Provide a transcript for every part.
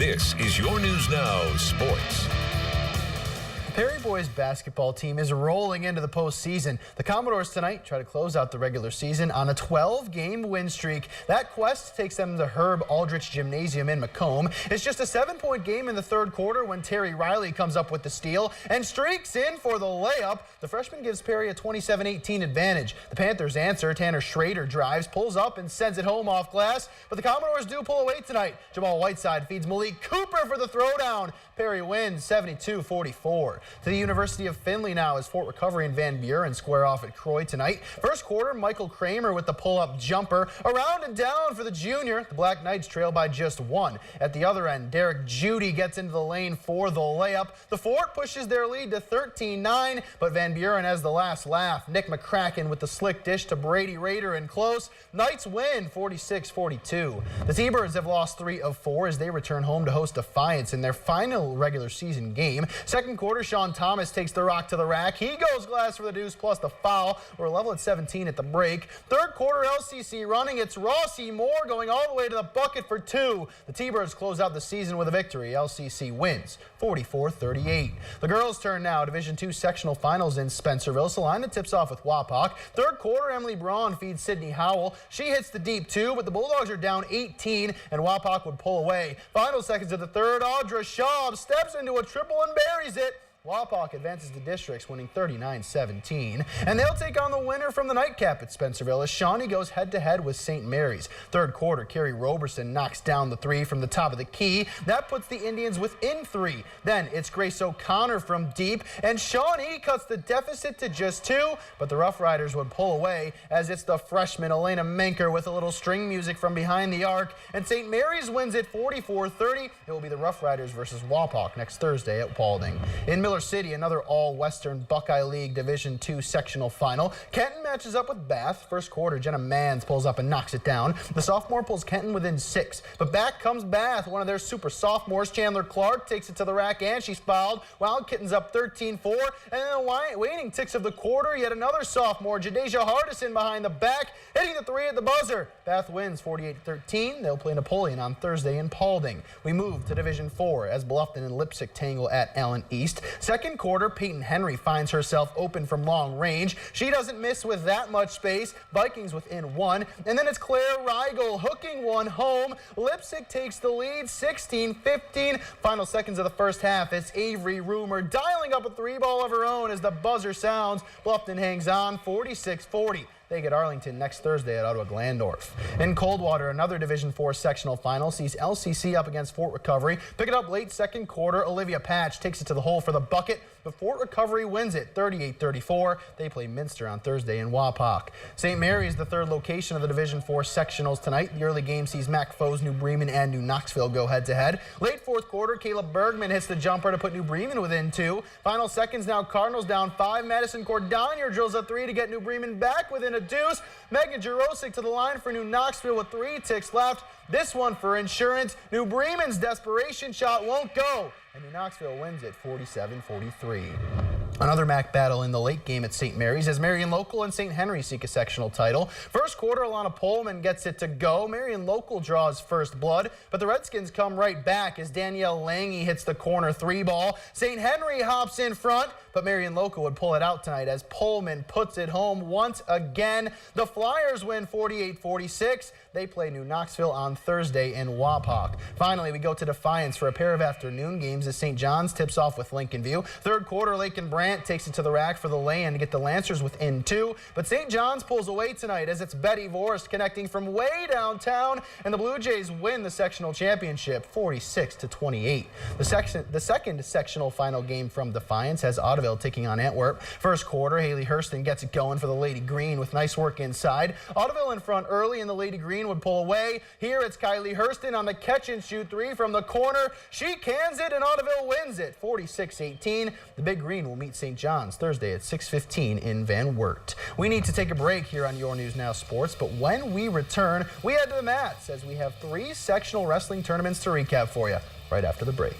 This is Your News Now Sports. The Perry boys basketball team is rolling into the postseason. The Commodores tonight try to close out the regular season on a 12-game win streak. That quest takes them to Herb Aldrich Gymnasium in Macomb. It's just a 7-point game in the third quarter when Terry Riley comes up with the steal and streaks in for the layup. The freshman gives Perry a 27-18 advantage. The Panthers answer. Tanner Schrader drives, pulls up, and sends it home off glass. But the Commodores do pull away tonight. Jamal Whiteside feeds Malik Cooper for the throwdown. Perry wins 72-44. To the University of Findlay now as Fort Recovery and Van Buren square off at Croy tonight. First quarter, Michael Kramer with the pull-up jumper. Around and down for the junior. The Black Knights trail by just one. At the other end, Derek Judy gets into the lane for the layup. The Fort pushes their lead to 13-9, but Van Buren has the last laugh. Nick McCracken with the slick dish to Brady Rader and close. Knights win 46-42. The T-Birds have lost 3 of 4 as they return home to host Defiance in their final regular season game. Second quarter, Sean Thomas takes the rock to the rack. He goes glass for the deuce plus the foul. We're level at 17 at the break. Third quarter, LCC running. It's Rossi Moore going all the way to the bucket for 2. The T-Birds close out the season with a victory. LCC wins 44-38. The girls turn now. Division II sectional finals in Spencerville. Salina tips off with Wapak. Third quarter, Emily Braun feeds Sydney Howell. She hits the deep 2, but the Bulldogs are down 18, and Wapak would pull away. Final seconds of the third, Audra Schaub steps into a triple and buries it. Wapak advances to districts, winning 39-17. And they'll take on the winner from the nightcap at Spencerville as Shawnee goes head-to-head with St. Mary's. Third quarter, Carrie Roberson knocks down the 3 from the top of the key. That puts the Indians within 3. Then it's Grace O'Connor from deep, and Shawnee cuts the deficit to just 2, but the Rough Riders would pull away as it's the freshman Elena Menker with a little string music from behind the arc, and St. Mary's wins it 44-30. It will be the Rough Riders versus Wapak next Thursday at Paulding. In Miller City, another all-Western Buckeye League Division II sectional final. Kenton matches up with Bath. First quarter, Jenna Manns pulls up and knocks it down. The sophomore pulls Kenton within 6, but back comes Bath. One of their super sophomores, Chandler Clark, takes it to the rack and she's fouled. Wild Kittens up 13-4, and then the waning ticks of the quarter, yet another sophomore, Jadeja Hardison behind the back, hitting the 3 at the buzzer. Bath wins 48-13. They'll play Napoleon on Thursday in Paulding. We move to Division IV as Bluffton and Lipsick tangle at Allen East. Second quarter, Peyton Henry finds herself open from long range. She doesn't miss with that much space. Vikings within 1. And then it's Claire Rigel hooking one home. Lipsick takes the lead 16-15. Final seconds of the first half. It's Avery Rumor dialing up a 3-ball of her own as the buzzer sounds. Bluffton hangs on 46-40. They get Arlington next Thursday at Ottawa Glandorf. In Coldwater, another Division IV sectional final sees LCC up against Fort Recovery. Pick it up late second quarter. Olivia Patch takes it to the hole for the bucket, but Fort Recovery wins it 38-34. They play Minster on Thursday in Wapak. St. Mary's, the third location of the Division IV sectionals tonight. The early game sees Mac Foes, New Bremen, and New Knoxville go head-to-head. Late fourth quarter, Caleb Bergman hits the jumper to put New Bremen within 2. Final seconds now, Cardinals down 5. Madison Cordonier drills a 3 to get New Bremen back within a deuce. Megan Jurosic to the line for New Knoxville with 3 ticks left. This one for insurance. New Bremen's desperation shot won't go, and New Knoxville wins it 47-43. Another MAC battle in the late game at St. Mary's as Marion Local and St. Henry seek a sectional title. First quarter, Alana Pullman gets it to go. Marion Local draws first blood, but the Redskins come right back as Danielle Lange hits the corner 3-ball. St. Henry hops in front, but Marion Local would pull it out tonight as Pullman puts it home once again. The Flyers win 48-46. They play New Knoxville on Thursday in Wapak. Finally, we go to Defiance for a pair of afternoon games as St. John's tips off with Lincoln View. Third quarter, Lakin Brandt takes it to the rack for the lay-in to get the Lancers within 2. But St. John's pulls away tonight as it's Betty Vorst connecting from way downtown, and the Blue Jays win the sectional championship 46-28. The second sectional final game from Defiance has Ottoville taking on Antwerp. First quarter, Haley Hurston gets it going for the Lady Green with nice work inside. Ottoville in front early, and the Lady Green would pull away. Here it's Kylie Hurston on the catch-and-shoot 3 from the corner. She cans it, and Ottoville wins it 46-18. The Big Green will meet St. John's Thursday at 6:15 in Van Wert. We need to take a break here on Your News Now Sports, but when we return, we head to the mats as we have 3 sectional wrestling tournaments to recap for you right after the break.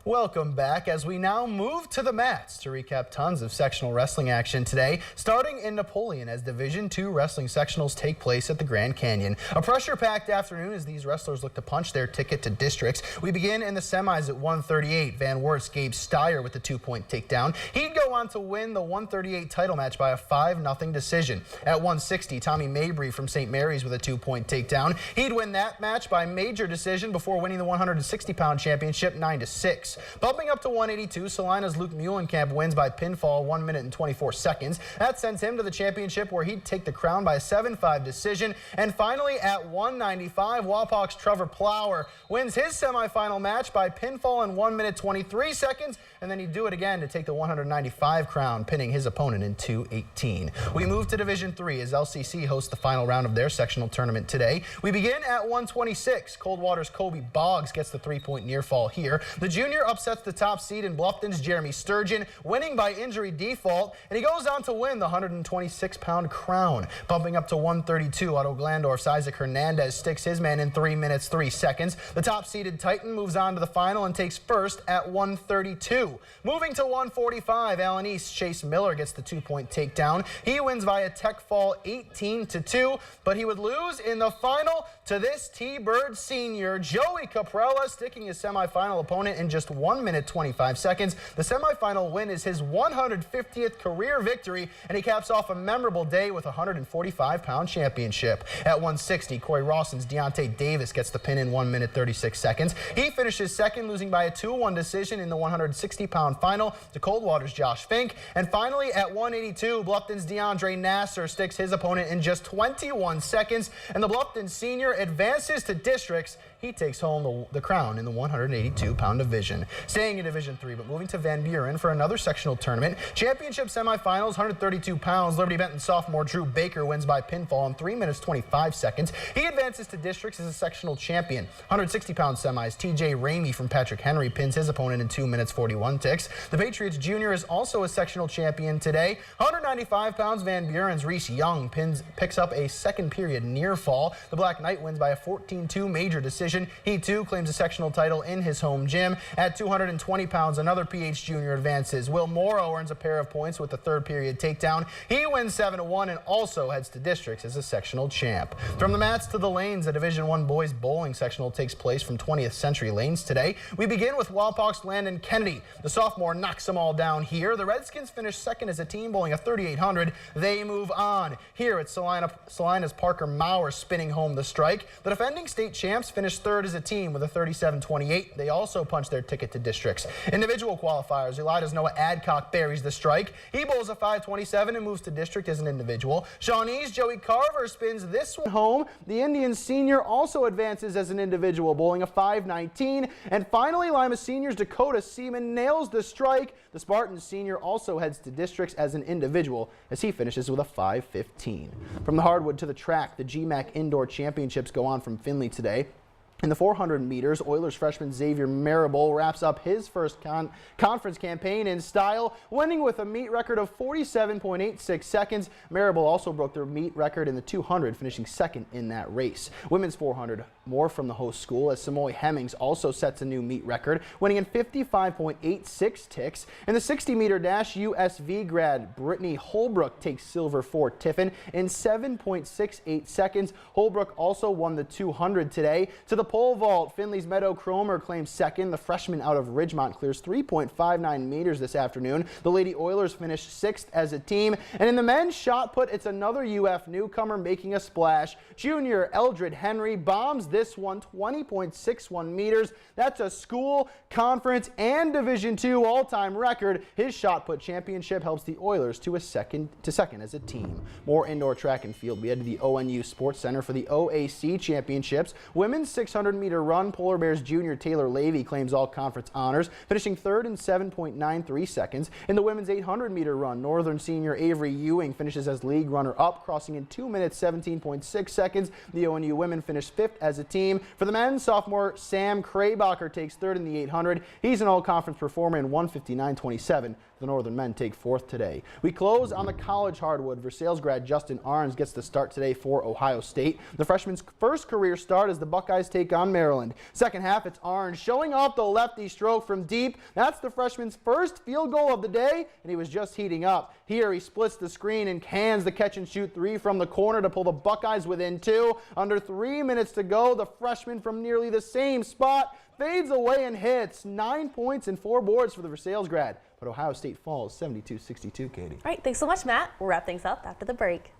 Welcome back as we now move to the mats to recap tons of sectional wrestling action today, starting in Napoleon as Division II wrestling sectionals take place at the Grand Canyon. A pressure-packed afternoon as these wrestlers look to punch their ticket to districts. We begin in the semis at 138. Van Wert's Gabe Steyer with the 2-point takedown. He'd go on to win the 138 title match by a 5-0 decision. At 160, Tommy Mabry from St. Mary's with a 2-point takedown. He'd win that match by major decision before winning the 160-pound championship 9-6. Bumping up to 182, Salina's Luke Muhlenkamp wins by pinfall 1 minute and 24 seconds. That sends him to the championship where he'd take the crown by a 7-5 decision. And finally at 195, Wapak's Trevor Plower wins his semifinal match by pinfall in 1 minute 23 seconds. And then he'd do it again to take the 195 crown, pinning his opponent in 2:18. We move to Division III as LCC hosts the final round of their sectional tournament today. We begin at 126. Coldwater's Kobe Boggs gets the 3-point near fall here. The junior upsets the top seed in Bluffton's Jeremy Sturgeon, winning by injury default, and he goes on to win the 126-pound crown. Bumping up to 132, Otto Glandorf's Isaac Hernandez sticks his man in 3 minutes 3 seconds. The top-seeded Titan moves on to the final and takes first at 132. Moving to 145, Allen East's Chase Miller gets the 2-point takedown. He wins via tech fall 18-2, but he would lose in the final to this T-Bird senior, Joey Caprella, sticking his semifinal opponent in just 1 minute 25 seconds. The semifinal win is his 150th career victory, and he caps off a memorable day with a 145-pound championship. At 160, Corey Rawson's Deontay Davis gets the pin in 1 minute 36 seconds. He finishes second, losing by a 2-1 decision in the 160-pound final to Coldwater's Josh Fink. And finally, at 182, Bluffton's DeAndre Nasser sticks his opponent in just 21 seconds, and the Bluffton senior advances to districts. He takes home the crown in the 182-pound division. Staying in Division III, but moving to Van Buren for another sectional tournament. Championship semifinals, 132 pounds. Liberty Benton sophomore Drew Baker wins by pinfall in 3 minutes 25 seconds. He advances to districts as a sectional champion. 160-pound semis, TJ Ramey from Patrick Henry pins his opponent in 2 minutes 41 ticks. The Patriots junior is also a sectional champion today. 195 pounds, Van Buren's Reese Young picks up a second period near fall. The Black Knight wins by a 14-2 major decision. He too claims a sectional title in his home gym. At 220 pounds, another PH junior advances. Will Morrow earns a pair of points with the third period takedown. He wins 7-1 and also heads to districts as a sectional champ. From the mats to the lanes, the Division I boys bowling sectional takes place from 20th Century Lanes today. We begin with Wapak's Landon Kennedy. The sophomore knocks them all down here. The Redskins finish second as a team, bowling a 3,800. They move on. Here at Salina's Parker Maurer spinning home the strike. The defending state champs finish third as a team with a 37-28. They also punch their ticket to districts. Individual qualifiers, Elida's Noah Adcock buries the strike. He bowls a 527 and moves to district as an individual. Shawnee's Joey Carver spins this one home. The Indians senior also advances as an individual, bowling a 519. And finally, Lima Senior's Dakota Seaman nails the strike. The Spartans senior also heads to districts as an individual as he finishes with a 515. From the hardwood to the track, the GMAC Indoor Championships go on from Findlay today. In the 400 meters, Oilers freshman Xavier Marable wraps up his first conference campaign in style, winning with a meet record of 47.86 seconds. Marable also broke their meet record in the 200, finishing second in that race. Women's 400, more from the host school, as Samoy Hemmings also sets a new meet record, winning in 55.86 ticks. In the 60-meter dash, USV grad Brittany Holbrook takes silver for Tiffin in 7.68 seconds. Holbrook also won the 200 today. To the pole vault, Findlay's Meadow Cromer claims second. The freshman out of Ridgemont clears 3.59 meters this afternoon. The Lady Oilers finished sixth as a team. And in the men's shot put, it's another UF newcomer making a splash. Junior Eldred Henry bombs this one 20.61 meters. That's a school, conference, and Division II all-time record. His shot put championship helps the Oilers to second as a team. More indoor track and field. We head to the ONU Sports Center for the OAC Championships. Women's 600-meter run, Polar Bears junior Taylor Levy claims all conference honors, finishing third in 7.93 seconds. In the women's 800-meter run, Northern senior Avery Ewing finishes as league runner-up, crossing in 2 minutes 17.6 seconds. The ONU women finished fifth as a the team. For the men, sophomore Sam Kraybacher takes third in the 800. He's an all-conference performer in 1:59.27. The Northern men take fourth today. We close on the college hardwood. Versailles grad Justin Arns gets the start today for Ohio State. The freshman's first career start as the Buckeyes take on Maryland. Second half, it's Arns showing off the lefty stroke from deep. That's the freshman's first field goal of the day, and he was just heating up. Here, he splits the screen and cans the catch-and-shoot three from the corner to pull the Buckeyes within 2. Under 3 minutes to go, the freshman from nearly the same spot fades away and hits. 9 points and 4 boards for the Versailles grad. But Ohio State falls 72-62, Katie. All right, thanks so much, Matt. We'll wrap things up after the break.